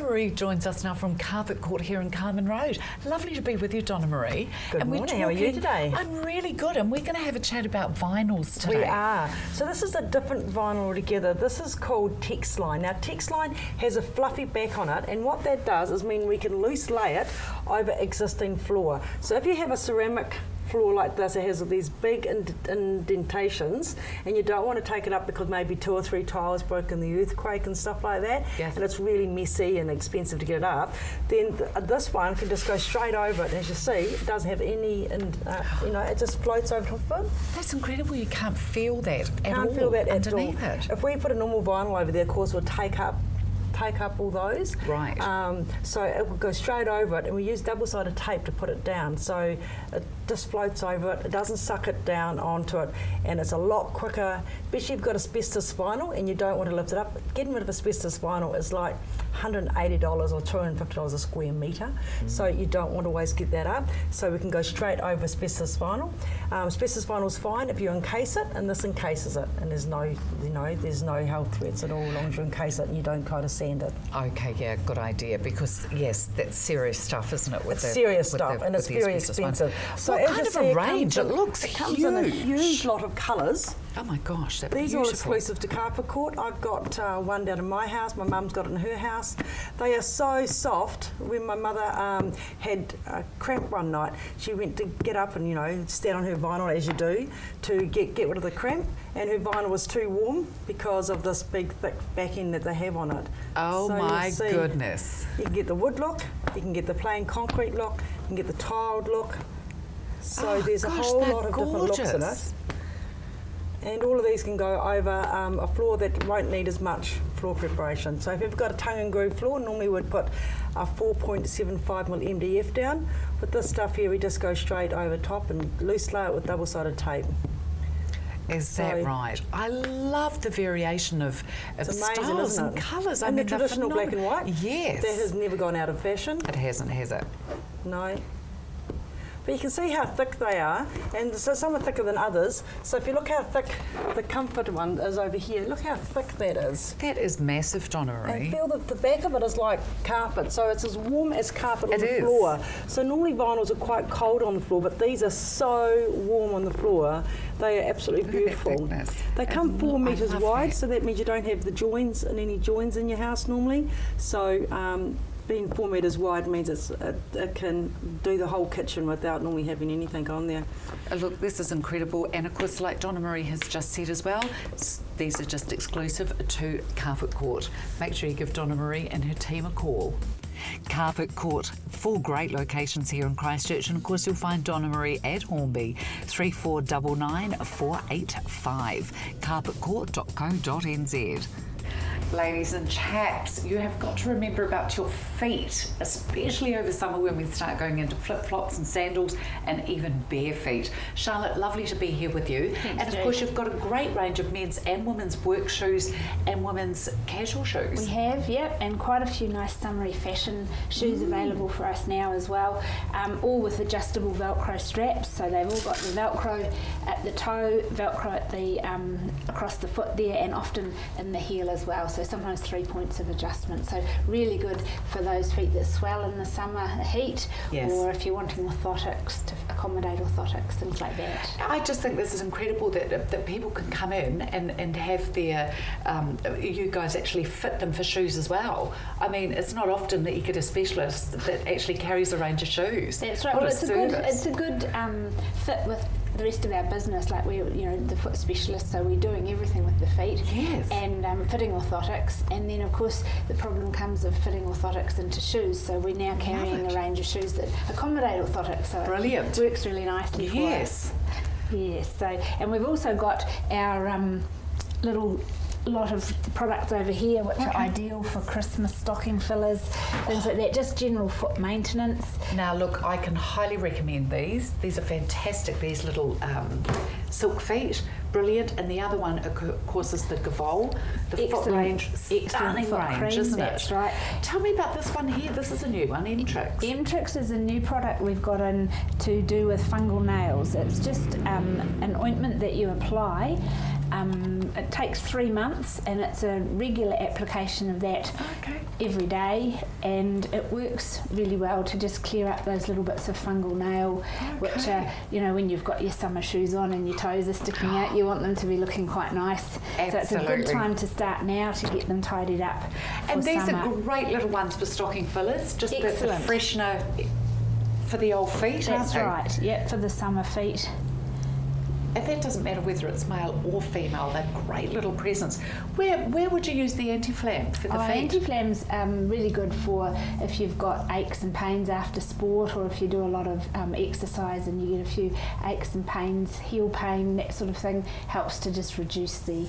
Marie joins us now from Carpet Court here in Carman Road. Lovely to be with you, Donna Marie. Good morning, how are you today? I'm really good, and we're going to have a chat about vinyls today. We are. So this is a different vinyl altogether. This is called Texline. Now Texline has a fluffy back on it, and what that does is mean we can loose lay it over existing floor. So if you have a ceramic floor like this, it has these big indentations, and you don't want to take it up because maybe 2 or 3 tiles broke in the earthquake and stuff like that, yes. And it's really messy and expensive to get it up, then this one can just go straight over it. And as you see, it doesn't have any, it just floats over top of it. That's incredible. You can't feel that at all. Can't feel that at all. Underneath it. If we put a normal vinyl over there, of course, we'll take up all those. Right. So it will go straight over it, and we use double-sided tape to put it down. So it just floats over it. It doesn't suck it down onto it, and it's a lot quicker. Especially if you've got asbestos vinyl and you don't want to lift it up. Getting rid of asbestos vinyl is like $180 or $250 a square metre. So you don't want to always get that up. So we can go straight over asbestos vinyl. Asbestos vinyl is fine if you encase it, and this encases it, and there's no health threats at all as long as you encase it and you don't kind of sand it. Okay, yeah, good idea, because yes, that's serious stuff, isn't it? It's serious stuff, and it's very expensive. So what kind of a range? It looks huge. It comes in a huge lot of colours. Oh my gosh, that's beautiful. These are all exclusive to Carpet Court. I've got one down in my house. My mum's got it in her house. They are so soft. When my mother had a cramp one night, she went to get up and stand on her vinyl as you do to get rid of the cramp, and her vinyl was too warm because of this big thick back end that they have on it. Oh so my goodness. You can get the wood look, you can get the plain concrete look, you can get the tiled look. So there's a whole lot of different looks in it. And all of these can go over a floor that won't need as much floor preparation. So if you've got a tongue and groove floor, normally we'd put a 4.75mm MDF down. With this stuff here, we just go straight over top and loose lay it with double-sided tape. Is that right? I love the variation of styles and colours. And the traditional black and white. Yes. That has never gone out of fashion. It hasn't, has it? No. But you can see how thick they are, and so some are thicker than others. So if you look how thick the comfort one is over here, look how thick that is. That is massive, Donna Marie. And feel that the back of it is like carpet, so it's as warm as carpet on the floor. So normally vinyls are quite cold on the floor, but these are so warm on the floor. They are absolutely beautiful. They come 4 metres wide, so that means you don't have the joins and any joins in your house normally. So being 4 metres wide means it can do the whole kitchen without normally having anything on there. Look, this is incredible, and of course, like Donna Marie has just said as well, these are just exclusive to Carpet Court. Make sure you give Donna Marie and her team a call. Carpet Court, 4 great locations here in Christchurch, and of course you'll find Donna Marie at Hornby, 3499 485, carpetcourt.co.nz. Ladies and chaps, you have got to remember about your feet, especially over summer when we start going into flip-flops and sandals and even bare feet. Charlotte, lovely to be here with you. Thanks, and of course you've got a great range of men's and women's work shoes and women's casual shoes. We have, yep, and quite a few nice summery fashion shoes available for us now as well, all with adjustable Velcro straps. So they've all got the Velcro at the toe, Velcro at the across the foot there, and often in the heel as well. So sometimes 3 points of adjustment. So really good for those feet that swell in the summer heat, or if you're wanting orthotics to accommodate orthotics, things like that. I just think this is incredible that people can come in and have their, you guys actually fit them for shoes as well. I mean, it's not often that you get a specialist that actually carries a range of shoes. That's right. What well, a it's a good fit with the rest of our business, like we're the foot specialists, so we're doing everything with the feet, and fitting orthotics, and then of course the problem comes of fitting orthotics into shoes, so we're now carrying a range of shoes that accommodate orthotics, so brilliant. It works really nicely for us. Yes, so, and we've also got our little lot of products over here which are ideal for Christmas stocking fillers, things like that, just general foot maintenance. Now look, I can highly recommend these. These are fantastic, these little silk feet, brilliant. And the other one of course is the Gavol, the foot range, stunning range, isn't it? That's right. Tell me about this one here. This is a new one, Emtrix. Emtrix is a new product we've got in to do with fungal nails. It's just an ointment that you apply It takes 3 months, and it's a regular application of that every day, and it works really well to just clear up those little bits of fungal nail, which are, you know, when you've got your summer shoes on and your toes are sticking out, you want them to be looking quite nice. Absolutely. So it's a good time to start now to get them tidied up for And these summer. are great little ones for stocking fillers, just the Excellent. freshener for the old feet, aren't That's they? right, yeah, for the summer feet. And that doesn't matter whether it's male or female, they're great little presents. Where would you use the anti-flam for the feet? Anti-flam's really good for if you've got aches and pains after sport, or if you do a lot of exercise and you get a few aches and pains, heel pain, that sort of thing, helps to just reduce the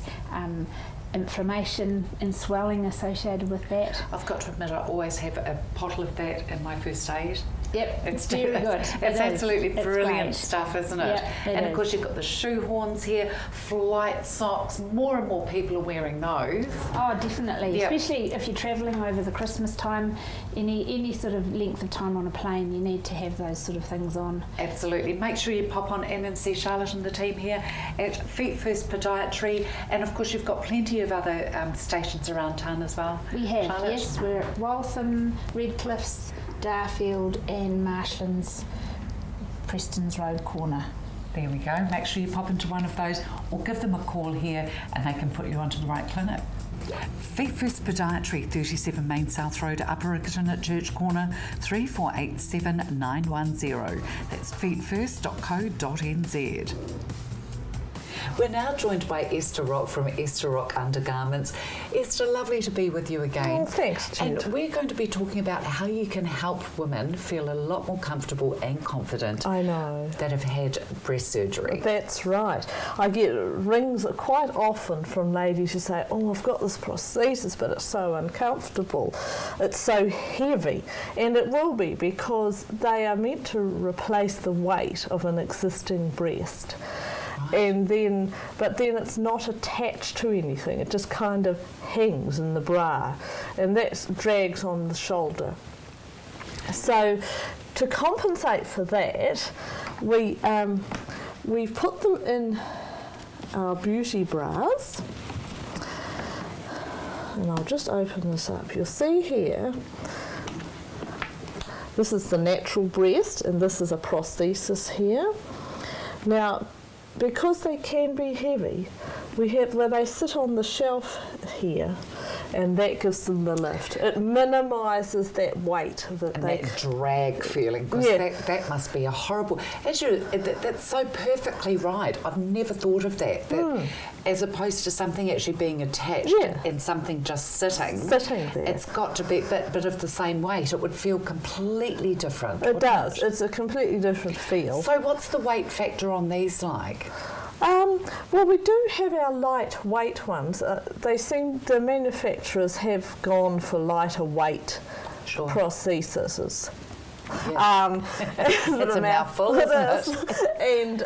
inflammation and swelling associated with that. I've got to admit, I always have a bottle of that in my first aid. Yep, It's very good. It's absolutely It's brilliant great. stuff, isn't it? Yep, it and of is. course, you've got the shoe horns here, flight socks. More and more people are wearing those. Oh, definitely. Yep. Especially if you're travelling over the Christmas time, any sort of length of time on a plane, you need to have those sort of things on. Absolutely. Make sure you pop on in and see Charlotte and the team here at Feet First Podiatry. And of course, you've got plenty of other stations around town as well. We have, Charlotte? yes. We're at Waltham, Redcliffs, Darfield and Marshlands, Preston's Road corner. There we go. Make sure you pop into one of those or give them a call here and they can put you onto the right clinic. Feet First Podiatry, 37 Main South Road, Upper Riccarton at Church Corner, 3487 910. That's feetfirst.co.nz. We're now joined by Esther Rock from Esther Rock Undergarments. Esther, lovely to be with you again. Oh, thanks, Jen. And we're going to be talking about how you can help women feel a lot more comfortable and confident I know. that have had breast surgery. That's right. I get rings quite often from ladies who say, oh, I've got this prosthesis, but it's so uncomfortable. It's so heavy. And it will be, because they are meant to replace the weight of an existing breast. And then, but then it's not attached to anything. It just kind of hangs in the bra, and that drags on the shoulder. So, to compensate for that, we've put them in our beauty bras. And I'll just open this up. You'll see here, this is the natural breast, and this is a prosthesis here. Now, because they can be heavy, we have where they sit on the shelf here, and that gives them the lift. It minimises that weight that And they. that drag feeling, because Yeah. that must be a horrible. That's so perfectly right. I've never thought of that. As opposed to something actually being attached Yeah. and something just sitting. Sitting there. It's got to be but of the same weight. It would feel completely different. It wouldn't does. it? It's a completely different feel. So what's the weight factor on these like? Well, we do have our lightweight ones. The manufacturers have gone for lighter weight Sure. prostheses. Yeah. It's a mouthful, It isn't is. And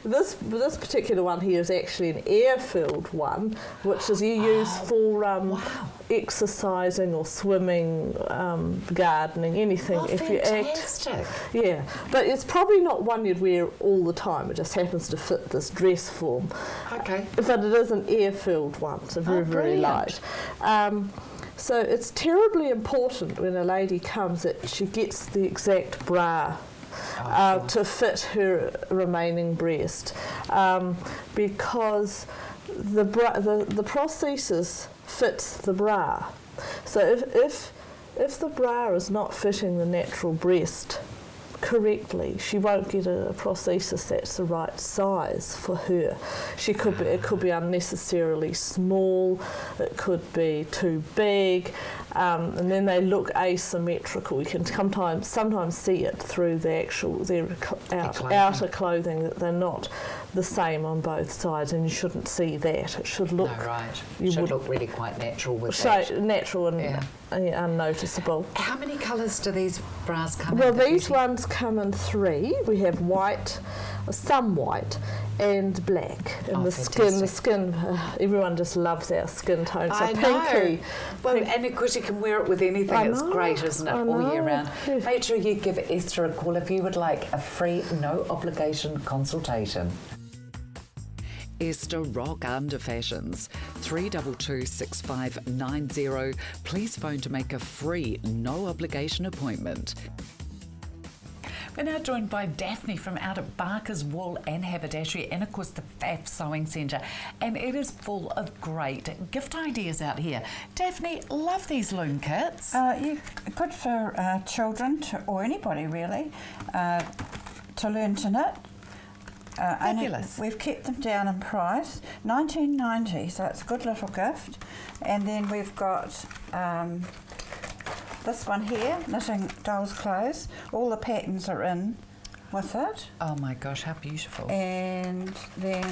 this particular one here is actually an air-filled one, which is you use for exercising or swimming, gardening, anything. Oh, if you act, fantastic. yeah, but it's probably not one you'd wear all the time. It just happens to fit this dress form. Okay. But it is an air-filled one, so very, very brilliant. light. So it's terribly important when a lady comes that she gets the exact bra to fit her remaining breast, because the prosthesis fits the bra. So if the bra is not fitting the natural breast correctly, she won't get a prosthesis that's the right size for her. It could be unnecessarily small, it could be too big, and then they look asymmetrical. You can sometimes see it through their outer clothing that they're not the same on both sides, and you shouldn't see that. It should look Should look really quite natural with so that. natural and unnoticeable. How many colours do these bras come in? Well, the these beauty? ones come in 3. We have white, some white, and black. And Oh, the fantastic. skin, everyone just loves our skin tone. So I pinky. know. Well, and of course you can wear it with anything. I It's know, great, isn't it? I All year know. round. Yes. Make sure you give Esther a call if you would like a free, no obligation consultation. Esther Rock Under Fashions, 322 6590. Please phone to make a free, no obligation appointment. We're now joined by Daphne from out at Barker's Wool and Haberdashery, and of course the Pfaff Sewing Centre, and it is full of great gift ideas out here. Daphne, love these loom kits. Good for children or anybody really to learn to knit. Fabulous. We've kept them down in price, $19.90, so it's a good little gift. And then we've got this one here, knitting doll's clothes. All the patterns are in with it. Oh my gosh, how beautiful. And then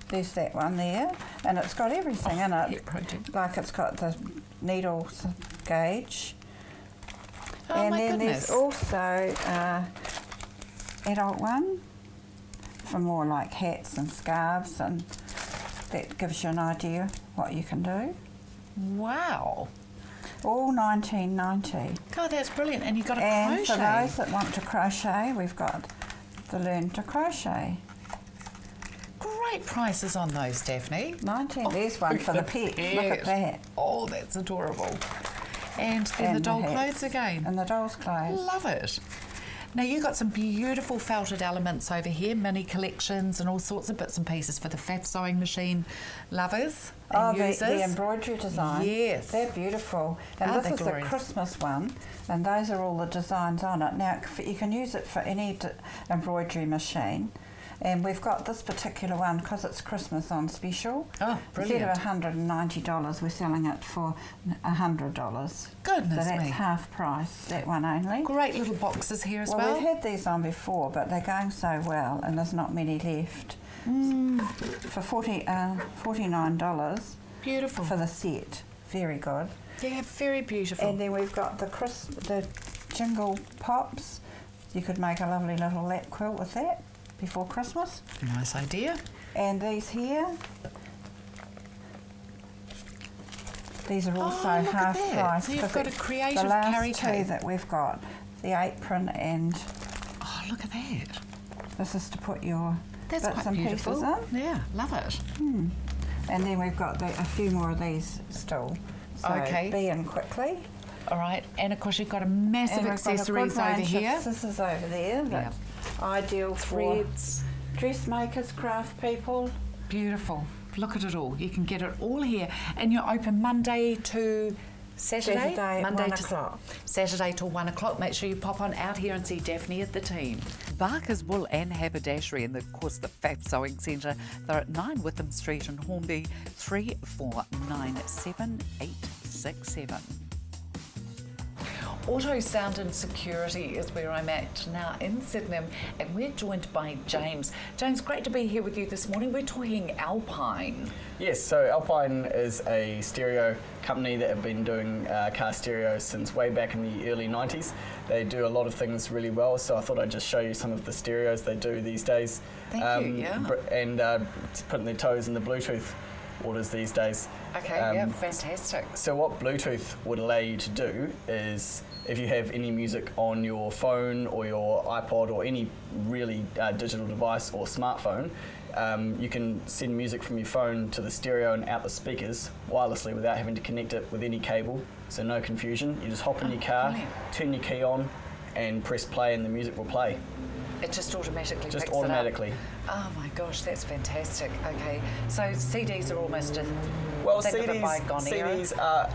there's that one there, and it's got everything in it. Project. Like it's got the needle gauge. Oh and my then goodness. there's also adult one for more like hats and scarves, and that gives you an idea what you can do. Wow. All $19.90. God, that's brilliant. And you've got a And crochet. for those that want to crochet, we've got the Learn to Crochet. Great prices on those, Daphne. 19. There's one for the pets. Look at that. Oh, that's adorable. And then And the doll hats. clothes again. And the doll's clothes. Love it. Now you've got some beautiful felted elements over here, mini collections and all sorts of bits and pieces for the Pfaff sewing machine lovers and users. The embroidery design. Yes. They're beautiful. And Are this they is glorious? the Christmas one, and those are all the designs on it. Now, you can use it for any embroidery machine. And we've got this particular one because it's Christmas on special. Oh, brilliant. Instead of $190, we're selling it for $100. Goodness so that's me. half price, that one only. Great little boxes here as Well, well. we've had these on before, but they're going so well, and there's not many left. For $49 Beautiful. for the set, very good. Yeah, very beautiful. And then we've got the jingle pops. You could make a lovely little lap quilt with that before Christmas. Nice idea. And these here, these are also look at half that. price. So you've 'cause got a it's creative the last carry two case. that we've got, the apron, and Oh, look at that. this is to put your That's bits quite and beautiful. pieces in. Yeah, love it. And then we've got a few more of these still. So Okay. be in quickly. All right, and of course you've got a massive And we've got a accessories good over range here. of scissors over there. That's ideal for Threads. dressmakers, craft people. Beautiful. Look at it all. You can get it all here. And you're open Monday to Saturday? Saturday at Monday 1 to o'clock. Saturday till 1 o'clock. Make sure you pop on out here and see Daphne at the team. Barker's Wool and Haberdashery, and of course the Pfaff Sewing Centre. They're at 9 Witham Street in Hornby, 3497 Auto Sound and Security is where I'm at now in Sydenham, and we're joined by James. James, great to be here with you this morning. We're talking Alpine. Yes, so Alpine is a stereo company that have been doing car stereos since way back in the early 90s. They do a lot of things really well, so I thought I'd just show you some of the stereos they do these days. Thank you, yeah. And putting their toes in the Bluetooth waters these days. Okay, yeah, fantastic. So what Bluetooth would allow you to do is, if you have any music on your phone or your iPod or any really digital device or smartphone, you can send music from your phone to the stereo and out the speakers wirelessly without having to connect it with any cable, so no confusion. You just hop in your car, brilliant. turn your key on and press play and the music will play. It just automatically Just picks automatically. it up. Oh my gosh, that's fantastic. Okay, so CDs are almost a Well, thing of a bygone era. CDs are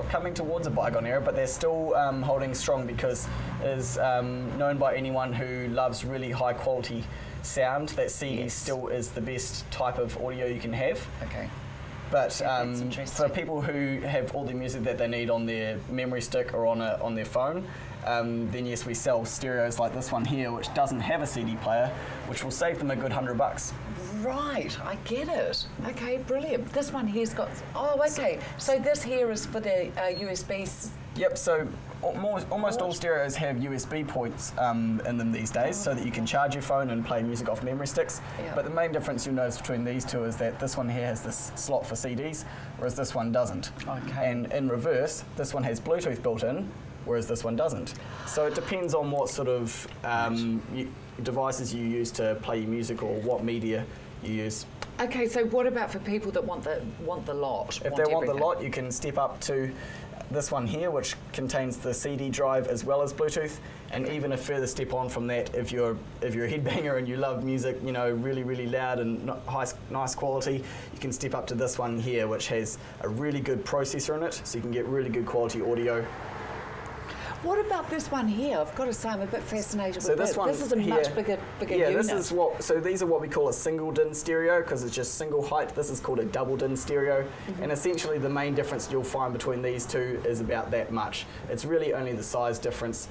coming towards a bygone era, but they're still holding strong because it is known by anyone who loves really high quality sound that CD Yes. still is the best type of audio you can have. Okay. But That's for interesting. people who have all the music that they need on their memory stick or on their phone, then yes, we sell stereos like this one here, which doesn't have a CD player, which will save them a good $100. Right, I get it. Okay, brilliant. This one here's got. Oh, okay. So this here is for the USBs. Yep, so almost all stereos have USB ports in them these days, so that you can charge your phone and play music off memory sticks. Yeah. But the main difference you'll notice between these two is that this one here has this slot for CDs, whereas this one doesn't. Okay. And in reverse, this one has Bluetooth built in, whereas this one doesn't. So it depends on what sort of devices you use to play your music or what media you use. Okay, so what about for people that want the lot? If they want the everything? lot, you can step up to this one here, which contains the CD drive as well as Bluetooth, and even a further step on from that, if you're a headbanger and you love music, you know, really, really loud and nice quality, you can step up to this one here, which has a really good processor in it, so you can get really good quality audio. What about this one here? I've got to say, I'm a bit fascinated So with this one This is a here, much bigger yeah, unit. this is what. So these are what we call a single DIN stereo because it's just single height. This is called a double DIN stereo, and essentially the main difference you'll find between these two is about that much. It's really only the size difference.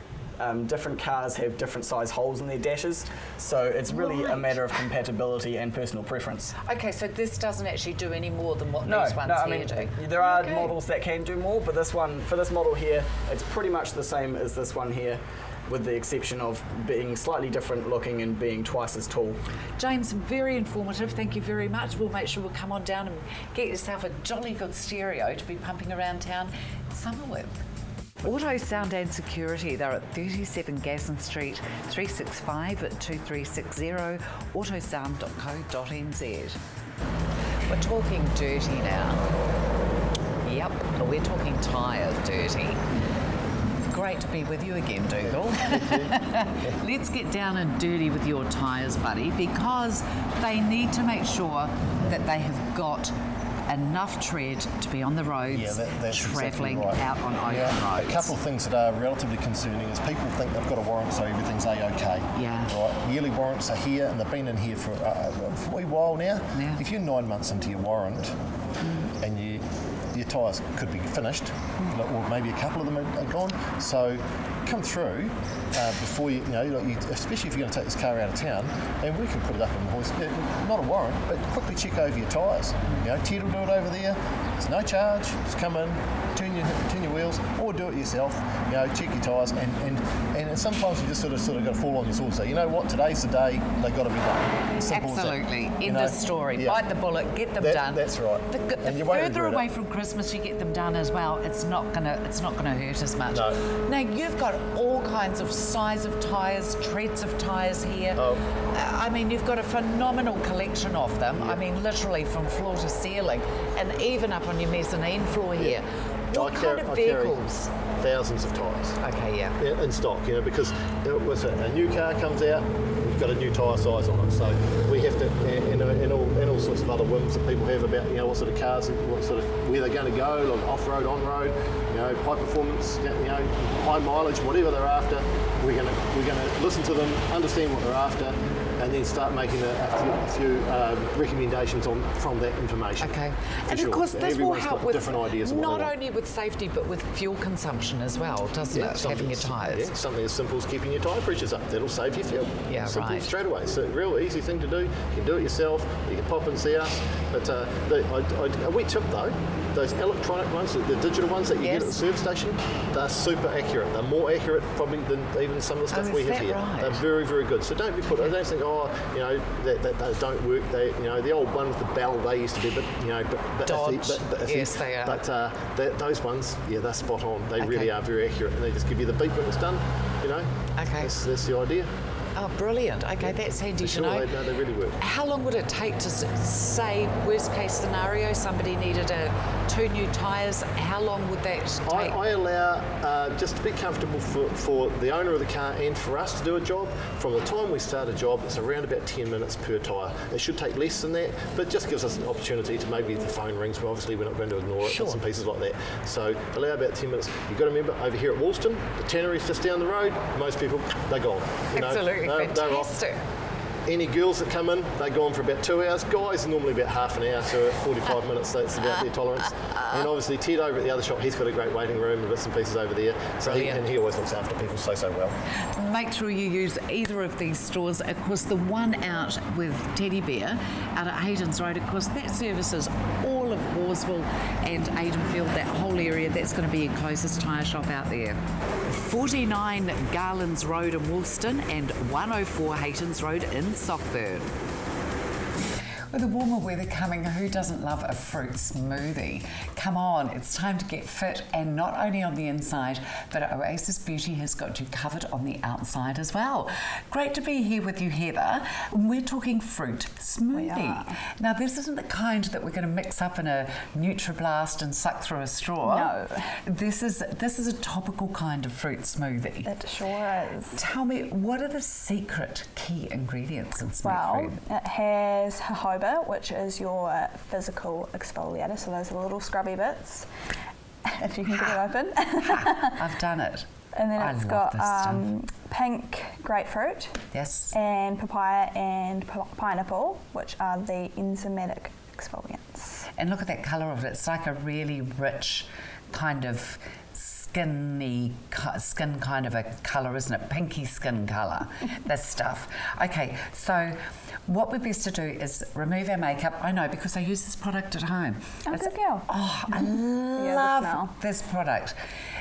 Different cars have different size holes in their dashes, so it's really a matter of compatibility and personal preference. Okay, so this doesn't actually do any more than what No, these ones I here mean, do. there are Okay. models that can do more, but this one, for this model here, it's pretty much the same as this one here, with the exception of being slightly different looking and being twice as tall. James, very informative. Thank you very much. We'll make sure we'll come on down and get yourself a jolly good stereo to be pumping around town in summer with. Auto Sound and Security, they're at 37 Gasson Street, 365 at 2360, autosound.co.nz. We're talking dirty now. Yep, we're talking tyres dirty. Great to be with you again, Dougal. Let's get down and dirty with your tyres, buddy, because they need to make sure that they have got enough tread to be on the roads, Yeah, that's travelling exactly right. out on open Yeah, roads. a couple of things that are relatively concerning is people think they've got a warrant, so everything's A-OK. Yeah. Right. Yearly warrants are here, and they've been in here for a wee while now. Yeah. If you're 9 months into your warrant and your tyres could be finished, or maybe a couple of them are gone, so come through before especially if you're going to take this car out of town, and we can put it up on the hoist. Not a warrant, but quickly check over your tyres. Ted will do it over there. There's no charge. Just come in, turn your wheels, or do it yourself. Check your tyres, and sometimes you just sort of got to fall on your sword and say, you know what, today's the day. They got to be done. Simple Absolutely. as that. End of story. Yeah. Bite the bullet, get them done. That's right. The And you won't further regret away it. from Christmas you get them done as well, it's not gonna hurt as much. No. Now you've got all kinds of size of tyres, treads of tyres here. Oh. I mean, you've got a phenomenal collection of them. I mean, literally from floor to ceiling, and even up on your mezzanine floor here. What kind of vehicles? Thousands of tyres. Okay, yeah. In stock, because a new car comes out, we've got a new tyre size on it. So we have to, and all sorts of other whims that people have about, what sort of cars, where they're going to go, like off-road, on-road, high performance, high mileage, whatever they're after. We're going to listen to them, understand what they're after, and then start making a few recommendations from that information. Okay, For and sure. of course this will Everyone's help got with different ideas of what not they want. only with safety but with fuel consumption as well, doesn't it? Having your tyres. Yeah, something as simple as keeping your tyre pressures up. That'll save you fuel. Yeah, Simple right. straight away. So real easy thing to do. You can do it yourself. You can pop and see us. But a wee tip though, those electronic ones, the digital ones that you get at the Yes. service station, they're super accurate. They're more accurate probably than even some of the stuff is we have that here. right? They're very, very good. So don't be put. I don't think that they don't work. They the old one with the bell they used to be, but Dodge. Yes, they are. But those ones, they're spot on. They Okay. really are very accurate, and they just give you the beep when it's done. Okay. That's the idea. Oh, brilliant. Okay, that's handy to Sure, know. they really work. How long would it take to say, worst case scenario, somebody needed 2 new tyres? How long would that take? I allow just to be comfortable for the owner of the car and for us to do a job. From the time we start a job, it's around about 10 minutes per tyre. It should take less than that, but it just gives us an opportunity to maybe if the phone rings. Well, obviously, we're not going to ignore it. Sure. Bits and pieces like that. So allow about 10 minutes. You've got to remember, over here at Woolston, the tannery's just down the road. Most people, they're gone. Absolutely They're off. fantastic. Any girls that come in, they go on for about 2 hours. Guys, normally about half an hour to 45 minutes. That's about their tolerance. And obviously, Ted over at the other shop, he's got a great waiting room and bits and pieces over there. So he always looks after people so well. Make sure you use either of these stores. Of course, the one out with Teddy Bear out at Hayden's Road, of course, that services all of Horsville and Aidenfield, that whole area. That's going to be your closest tyre shop out there. 49 Garlands Road in Woolston and 104 Haytons Road in Sockburn. With the warmer weather coming, who doesn't love a fruit smoothie? Come on, it's time to get fit, and not only on the inside, but Oasis Beauty has got you covered on the outside as well. Great to be here with you, Heather. We're talking fruit smoothie. Now, this isn't the kind that we're going to mix up in a NutriBlast and suck through a straw. No. This is a topical kind of fruit smoothie. It sure is. Tell me, what are the secret key ingredients in smooth Well, fruit? it has jojoba, which is your physical exfoliator, so those are the little scrubby bits, if you can get it open. I've done it. And then I it's love got this stuff. pink grapefruit Yes. and papaya and pineapple, which are the enzymatic exfoliants. And look at that colour of it. It's like a really rich kind of skin kind of a colour, isn't it? Pinky skin colour, this stuff. Okay, so what we're best to do is remove our makeup. I know, because I use this product at home. Oh, good girl. Oh, I the love smell. this product.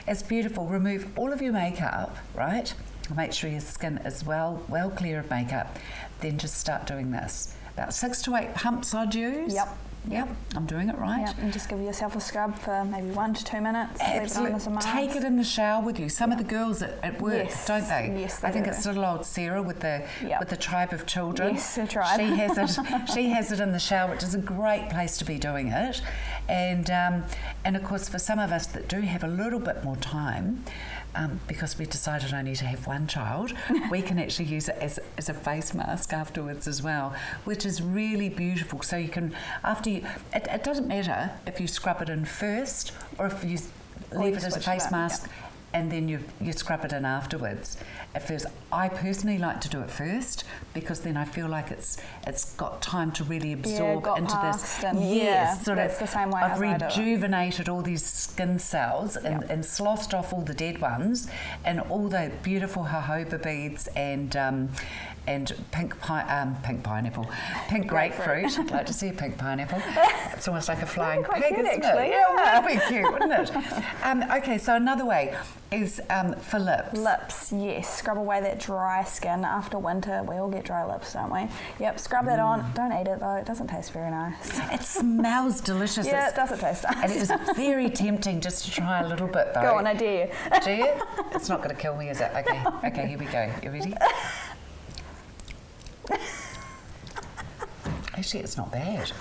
It's beautiful. Remove all of your makeup, right? Make sure your skin is well clear of makeup. Then just start doing this. About 6 to 8 pumps I'd use. Yep, I'm doing it right. Yeah, and just give yourself a scrub for maybe 1 to 2 minutes. Leave it on as a mask. Take it in the shower with you. Some of the girls at work, Yes. don't they? Yes, I think they it's do. little old Sarah with the tribe of children. Yes, the tribe. She has it in the shower, which is a great place to be doing it. And of course, for some of us that do have a little bit more time, because we decided only to have 1 child, we can actually use it as a face mask afterwards as well, which is really beautiful. So you can, it doesn't matter if you scrub it in first or if you leave it as a switch face it up, mask and then you scrub it in afterwards. At first, I personally like to do it first, because then I feel like it's got time to really absorb got into past this. and Yes, that's the same way I've as I do it. rejuvenated all these skin cells and slothed off all the dead ones, and all the beautiful jojoba beads and pink pineapple, pink grapefruit. I'd like to see a pink pineapple. It's almost like a flying quite pig, cute, isn't actually, it? Yeah, it would be cute, wouldn't it? Okay, so another way is for lips. Lips, yes. Scrub away that dry skin. After winter, we all get dry lips, don't we? Yep, scrub that on. Don't eat it though, it doesn't taste very nice. It smells delicious. Yeah, it doesn't taste nice. And it is very tempting just to try a little bit, though. Go on, I dare you. Do you? It's not going to kill me, is it? Okay, here we go. You ready? Actually, it's not bad.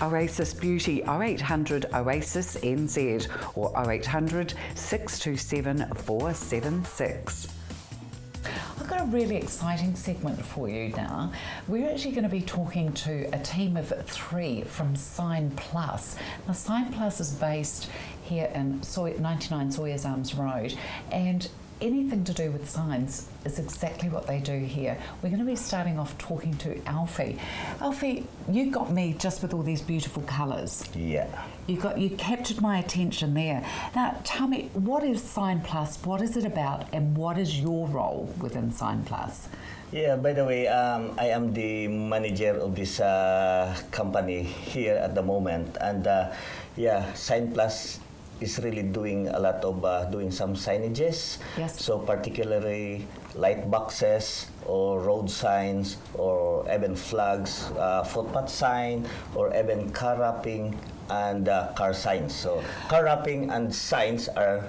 Oasis Beauty, 0800 Oasis NZ or 0800 627 476. I've got a really exciting segment for you now. We're actually going to be talking to a team of 3 from Sign Plus. Now, Sign Plus is based here in 99 Sawyers Arms Road, and anything to do with signs is exactly what they do here. We're going to be starting off talking to Alfie. Alfie, you got me just with all these beautiful colours. Yeah. You captured my attention there. Now, tell me, what is Sign Plus? What is it about, and what is your role within Sign Plus? Yeah, by the way, I am the manager of this company here at the moment. And Sign Plus is really doing a lot of doing some signages. Yes. So particularly light boxes or road signs or even flags, footpath sign, or even car wrapping and car signs. So car wrapping and signs are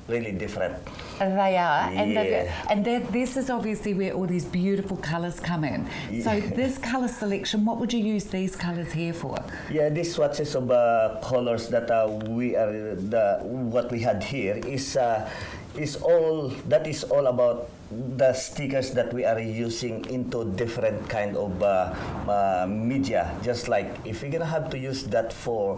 really different. They are, Yeah. and this is obviously where all these beautiful colours come in. So this colour selection, what would you use these colours here for? Yeah, these swatches of colors that what we had here is all about the stickers that we are using into different kind of media. Just like if you're gonna have to use that for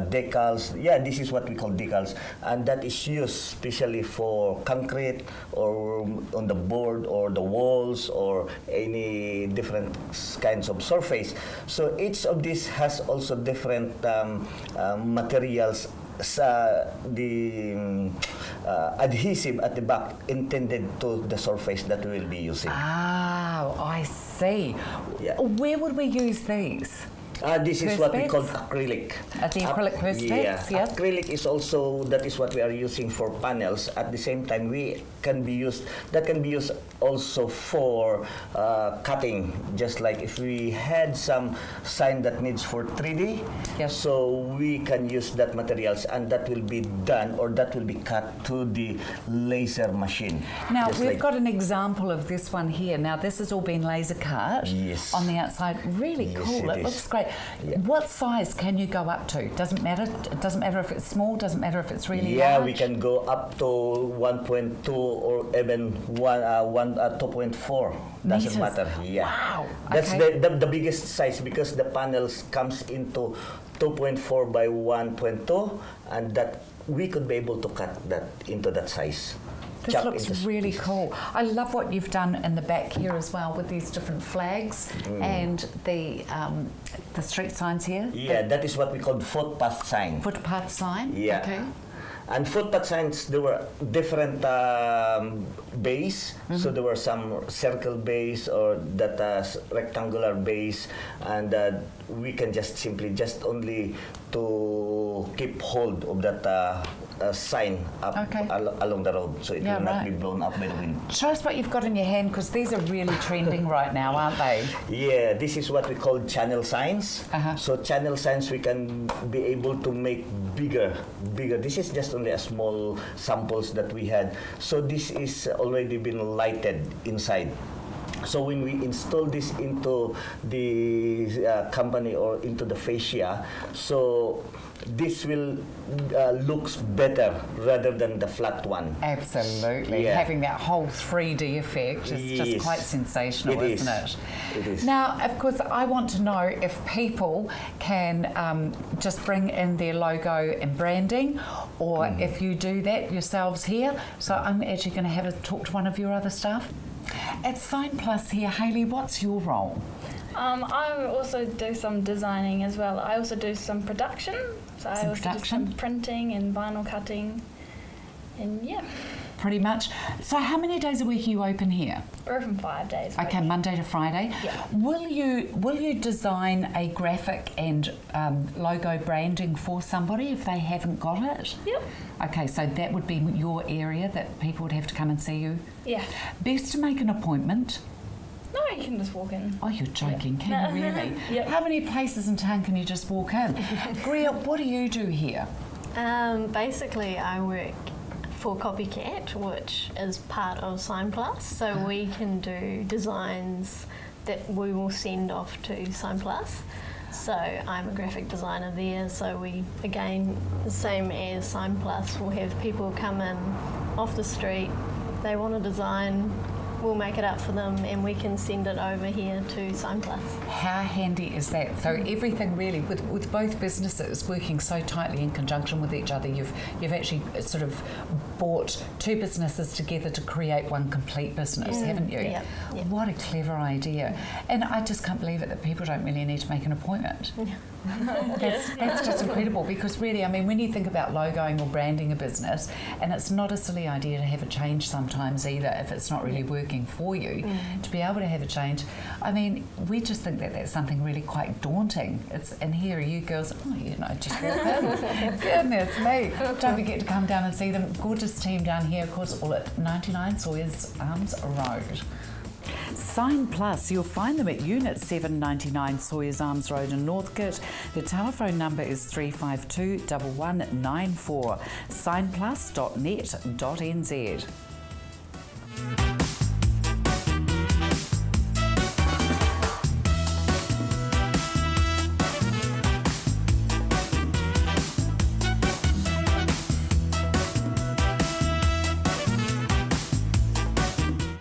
decals, this is what we call decals, and that is used especially for concrete or on the board or the walls or any different kinds of surface. So each of these has also different materials. The adhesive at the back intended to the surface that we will be using. Ah, I see. Yeah. Where would we use these? This is what we call Perspex? acrylic. The acrylic perspex, yeah. Acrylic is also, that is what we are using for panels. At the same time, that can be used also for cutting. Just like if we had some sign that needs for 3D, Yes. so we can use that materials, and that will be done, or that will be cut to the laser machine. Now, Just we've like- got an example of this one here. Now, this has all been laser cut Yes. on the outside. Really Yes, cool. it It looks is. great. Yeah. What size can you go up to? Doesn't matter. It doesn't matter if it's small. Doesn't matter if it's really Yeah, large. we can go up to 1.2 or even 2.4. Doesn't Meters. matter. Yeah. Wow, That's okay. the biggest size, because the panels comes into 2.4 by 1.2, and that we could be able to cut that into that size. This Chop looks into really pieces. cool. I love what you've done in the back here as well with these different flags and the street signs here. Yeah, The that is what we call footpath sign. footpath sign. Yeah. Okay. And footpath signs, there were different base. So there were some circle base or that rectangular base, and we can just simply only to keep hold of that sign up Okay. along the road, so it Yeah, will not right. be blown up by the wind. Show us what you've got in your hand, because these are really trending right now, aren't they? Yeah, this is what we call channel signs. Uh-huh. So channel signs we can be able to make bigger. This is just only a small samples that we had. So this is already been lighted inside. So when we install this into the company or into the fascia, so this will looks better rather than the flat one. Absolutely. Yeah. Having that whole 3D effect is just Yes. quite sensational, It is. isn't it? It is. Now, of course, I want to know if people can just bring in their logo and branding, or Mm-hmm. if you do that yourselves here. So I'm actually going to have a talk to one of your other staff. At Sign Plus here, Hayley, what's your role? I also do some designing as well. I also do some production. So I Some also production? do some printing and vinyl cutting. And yeah, Pretty much. So how many days a week are you open here? we're open 5 days. a Okay, week. Monday to Friday. Yeah. Will you design a graphic and logo branding for somebody if they haven't got it? Yep. Okay, so that would be your area that people would have to come and see you. Yeah. Best to make an appointment. No, you can just walk in. Oh, you're joking, can you really? Yep. How many places in town can you just walk in? Greer, what do you do here? Basically, I work for Copycat, which is part of Sign Plus. So we can do designs that we will send off to Sign Plus. So I'm a graphic designer there. So we, again, the same as Sign Plus, we'll have people come in off the street. They want a design, we'll make it up for them, and we can send it over here to Sign Plus. How handy is that? So everything really, with both businesses working so tightly in conjunction with each other, you've actually sort of brought two businesses together to create one complete business, haven't you? Yep, yep. What a clever idea. And I just can't believe it that people don't really need to make an appointment. That's just incredible, because really, I mean, when you think about logoing or branding a business, and it's not a silly idea to have a change sometimes either if it's not really working for you, to be able to have a change. I mean, we just think that that's something really quite daunting. And here are you girls, just walk in. Goodness me. Don't forget to come down and see them. Gorgeous team down here, of course, all at 99 Sawyers Arms Road. Sign Plus, you'll find them at Unit 799 Sawyers Arms Road in Northcote. The telephone number is 352 1194. Signplus.net.nz.